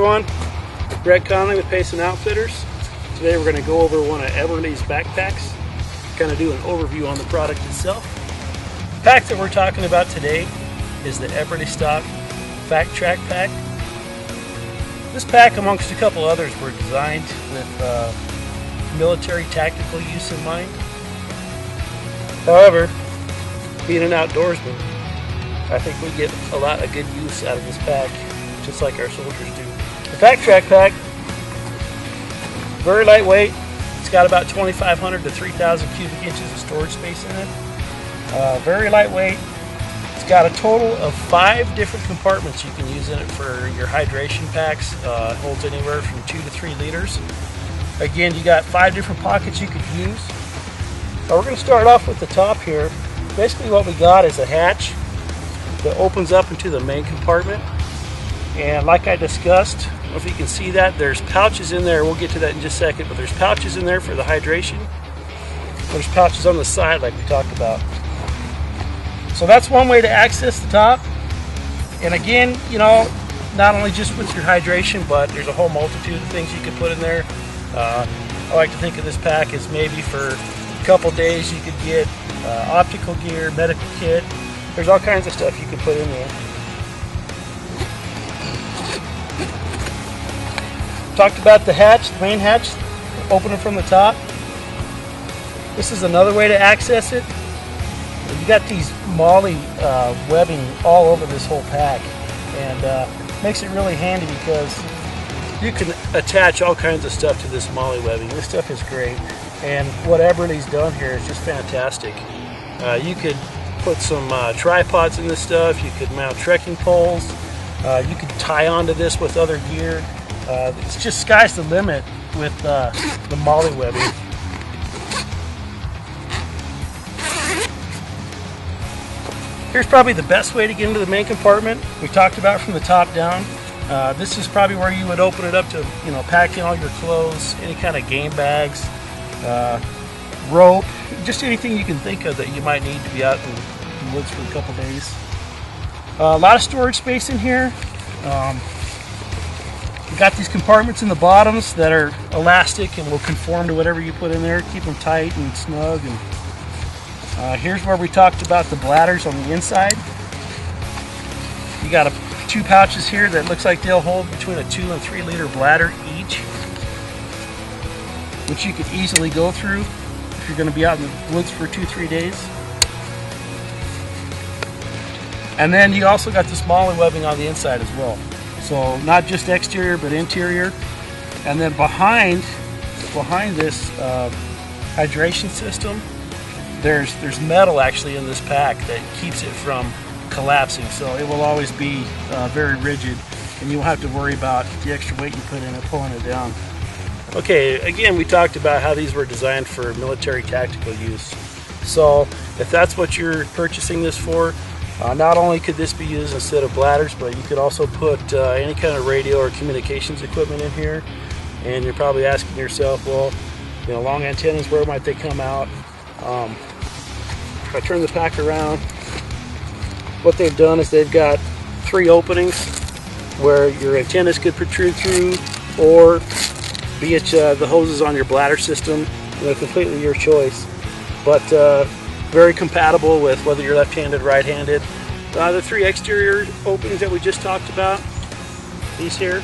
everyone, Greg Conley with Pace & Outfitters. Today we're going to go over one of Eberlestock backpacks, kind of do an overview on the product itself. The pack that we're talking about today is the Eberlestock Fac Track Pack. This pack, amongst a couple others, were designed with military tactical use in mind. However, being an outdoorsman, I think we get a lot of good use out of this pack, just like our soldiers do. The Fac Track Pack, very lightweight. It's got about 2,500 to 3,000 cubic inches of storage space in it. Very lightweight. It's got a total of 5 different compartments you can use in it for your hydration packs. It holds anywhere from 2 to 3 liters. Again, you got 5 different pockets you could use. So we're going to start off with the top here. Basically what we got is a hatch that opens up into the main compartment. And like I discussed, I don't know if you can see that, there's pouches in there. We'll get to that in just a second, but there's pouches in there for the hydration. There's pouches on the side like we talked about. So that's one way to access the top. And again, you know, not only just with your hydration, but there's a whole multitude of things you can put in there. I like to think of this pack as maybe for a couple days you could get optical gear, medical kit. There's all kinds of stuff you can put in there. Talked about the hatch, the main hatch, opening from the top. This is another way to access it. You got these MOLLE webbing all over this whole pack, and makes it really handy because you can attach all kinds of stuff to this MOLLE webbing. This stuff is great, and what Eberlestock's done here is just fantastic. You could put some tripods in this stuff. You could mount trekking poles. You could tie onto this with other gear. It's just sky's the limit with the MOLLE webbing. Here's probably the best way to get into the main compartment. We talked about from the top down. This is probably where you would open it up to, you know, pack in all your clothes, any kind of game bags, rope, just anything you can think of that you might need to be out in the woods for a couple days. A lot of storage space in here. We've got these compartments in the bottoms that are elastic and will conform to whatever you put in there, keep them tight and snug. And here's where we talked about the bladders on the inside. You got 2 pouches here that looks like they'll hold between a 2 and 3 liter bladder each, which you could easily go through if you're going to be out in the woods for 2-3 days. And then you also got this MOLLE webbing on the inside as well. So not just exterior but interior. And then behind this hydration system, there's metal actually in this pack that keeps it from collapsing. So it will always be very rigid, and you won't have to worry about the extra weight you put in it pulling it down. Okay, again, we talked about how these were designed for military tactical use. So if that's what you're purchasing this for, not only could this be used instead of bladders, but you could also put any kind of radio or communications equipment in here. And you're probably asking yourself, well, you know, long antennas, where might they come out? If I turn the pack around, what they've done is they've got 3 openings where your antennas could protrude through, or be it the hoses on your bladder system. You know, completely your choice. But very compatible with whether you're left-handed, right-handed. The 3 exterior openings that we just talked about, these here,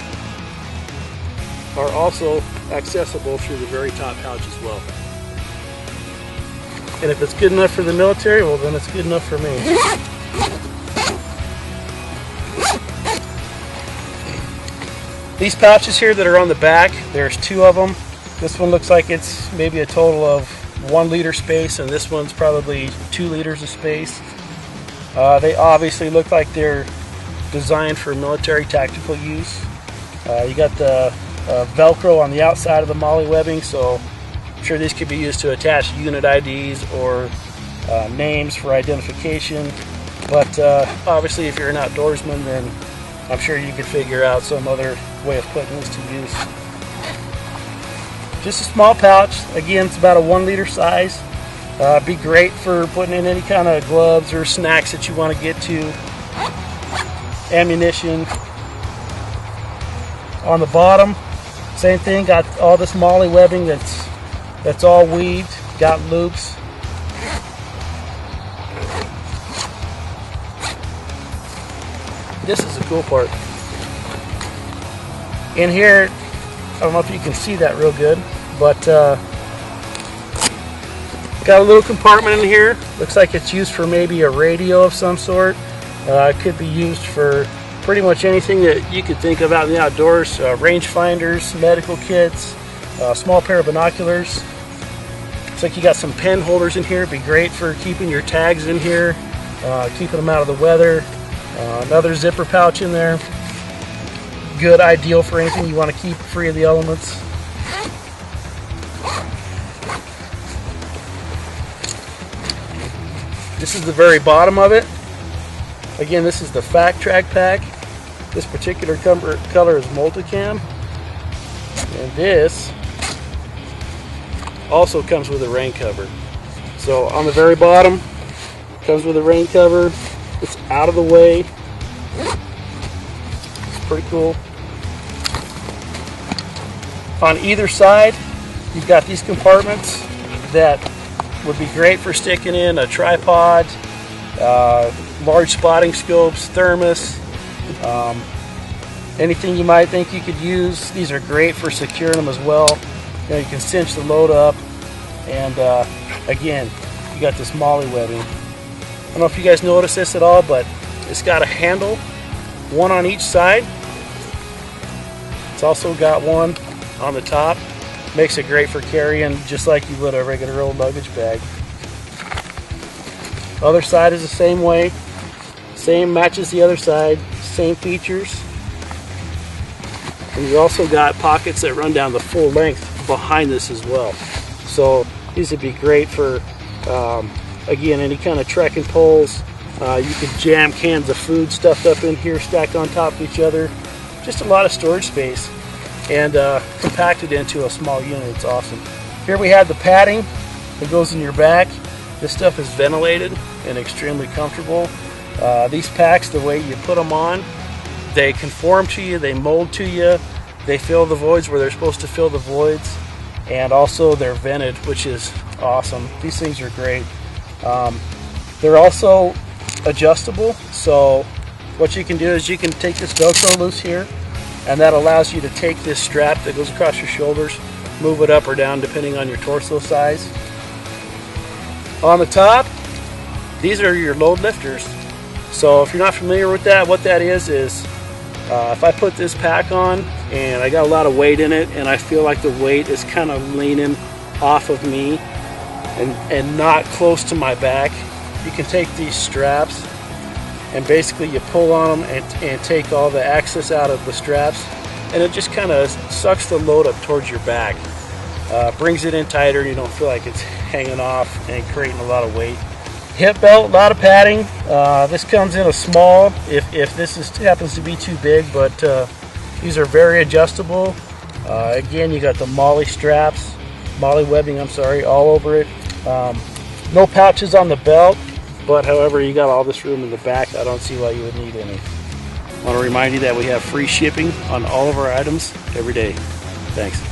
are also accessible through the very top pouch as well. And if it's good enough for the military, well then it's good enough for me. These pouches here that are on the back, there's 2 of them. This one looks like it's maybe a total of 1 liter space, and this one's probably 2 liters of space. They obviously look like they're designed for military tactical use. You got the Velcro on the outside of the MOLLE webbing, so I'm sure these could be used to attach unit IDs or names for identification. But obviously if you're an outdoorsman, then I'm sure you could figure out some other way of putting this to use. Just a small pouch. Again, it's about a 1 liter size. Be great for putting in any kind of gloves or snacks that you want to get to. Ammunition. On the bottom, same thing, got all this molly webbing that's all weaved, got loops. This is the cool part. In here, I don't know if you can see that real good, but got a little compartment in here. Looks like it's used for maybe a radio of some sort. It could be used for pretty much anything that you could think of out in the outdoors. Range finders, medical kits, a small pair of binoculars. Looks like you got some pen holders in here. It'd be great for keeping your tags in here, keeping them out of the weather. Another zipper pouch in there. Good, ideal for anything you want to keep free of the elements. This is the very bottom of it. Again, this is the Fac Track Pack. This particular color is multicam. And this also comes with a rain cover. So on the very bottom, comes with a rain cover. It's out of the way. It's pretty cool. On either side, you've got these compartments that would be great for sticking in a tripod, large spotting scopes, thermos, anything you might think you could use. These are great for securing them as well. You know, you can cinch the load up, and again, you got this molly webbing. I don't know if you guys notice this at all, but it's got a handle, one on each side. It's also got one on the top. Makes it great for carrying just like you would a regular old luggage bag. Other side is the same way. Same, matches the other side, same features. And you also got pockets that run down the full length behind this as well. So these would be great for again, any kind of trekking poles. You could jam cans of food stuffed up in here, stacked on top of each other. Just a lot of storage space, and compacted into a small unit. It's awesome. Here we have the padding that goes in your back. This stuff is ventilated and extremely comfortable. These packs, the way you put them on, they conform to you, they mold to you, they fill the voids where they're supposed to fill the voids, and also they're vented, which is awesome. These things are great. They're also adjustable, so what you can do is you can take this Velcro loose here, and that allows you to take this strap that goes across your shoulders, move it up or down depending on your torso size. On the top, these are your load lifters. So if you're not familiar with that, what that is if I put this pack on and I got a lot of weight in it and I feel like the weight is kind of leaning off of me and not close to my back, you can take these straps and basically you pull on them and take all the excess out of the straps, and it just kind of sucks the load up towards your back. Brings it in tighter, you don't feel like it's hanging off and creating a lot of weight. Hip belt, a lot of padding. This comes in a small if this happens to be too big, but these are very adjustable. Again, you got the molly webbing, all over it. No pouches on the belt, but however, you got all this room in the back. I don't see why you would need any. I want to remind you that we have free shipping on all of our items every day. Thanks.